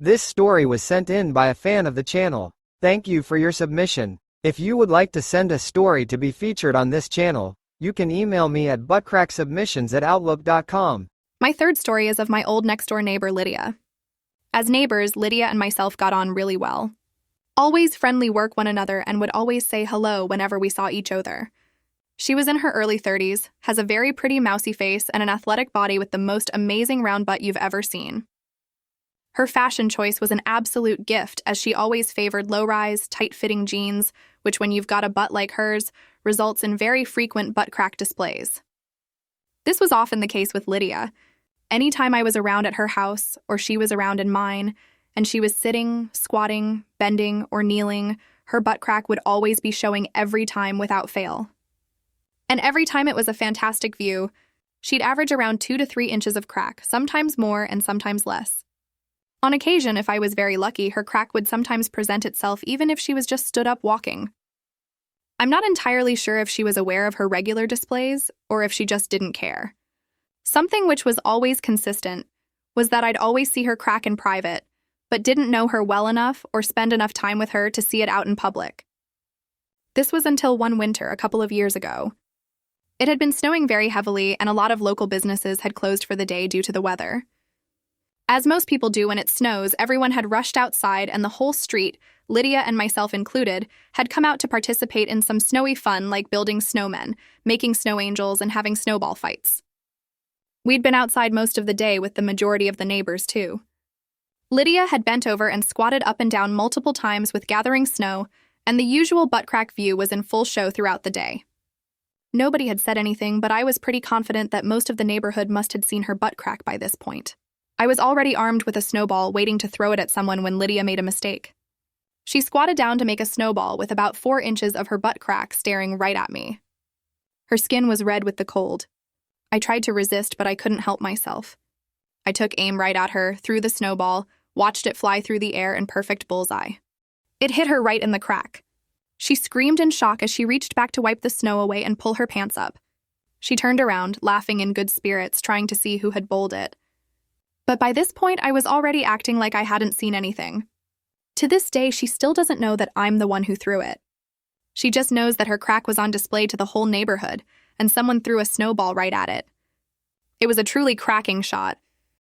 This story was sent in by a fan of the channel. Thank you for your submission. If you would like to send a story to be featured on this channel, you can email me at buttcracksubmissions@outlook.com. My third story is of my old next-door neighbor, Lydia. As neighbors, Lydia and myself got on really well. Always friendly work one another and would always say hello whenever we saw each other. She was in her early 30s, has a very pretty mousy face and an athletic body with the most amazing round butt you've ever seen. Her fashion choice was an absolute gift, as she always favored low-rise, tight-fitting jeans, which when you've got a butt like hers, results in very frequent butt crack displays. This was often the case with Lydia. Anytime I was around at her house, or she was around in mine, and she was sitting, squatting, bending, or kneeling, her butt crack would always be showing every time without fail. And every time it was a fantastic view. She'd average around 2 to 3 inches of crack, sometimes more and sometimes less. On occasion, if I was very lucky, her crack would sometimes present itself even if she was just stood up walking. I'm not entirely sure if she was aware of her regular displays or if she just didn't care. Something which was always consistent was that I'd always see her crack in private, but didn't know her well enough or spend enough time with her to see it out in public. This was until one winter a couple of years ago. It had been snowing very heavily, and a lot of local businesses had closed for the day due to the weather. As most people do when it snows, everyone had rushed outside, and the whole street, Lydia and myself included, had come out to participate in some snowy fun like building snowmen, making snow angels, and having snowball fights. We'd been outside most of the day with the majority of the neighbors, too. Lydia had bent over and squatted up and down multiple times with gathering snow, and the usual butt crack view was in full show throughout the day. Nobody had said anything, but I was pretty confident that most of the neighborhood must have seen her butt crack by this point. I was already armed with a snowball, waiting to throw it at someone when Lydia made a mistake. She squatted down to make a snowball with about 4 inches of her butt crack staring right at me. Her skin was red with the cold. I tried to resist, but I couldn't help myself. I took aim right at her, threw the snowball, watched it fly through the air in perfect bullseye. It hit her right in the crack. She screamed in shock as she reached back to wipe the snow away and pull her pants up. She turned around, laughing in good spirits, trying to see who had bowled it. But by this point, I was already acting like I hadn't seen anything. To this day, she still doesn't know that I'm the one who threw it. She just knows that her crack was on display to the whole neighborhood, and someone threw a snowball right at it. It was a truly cracking shot,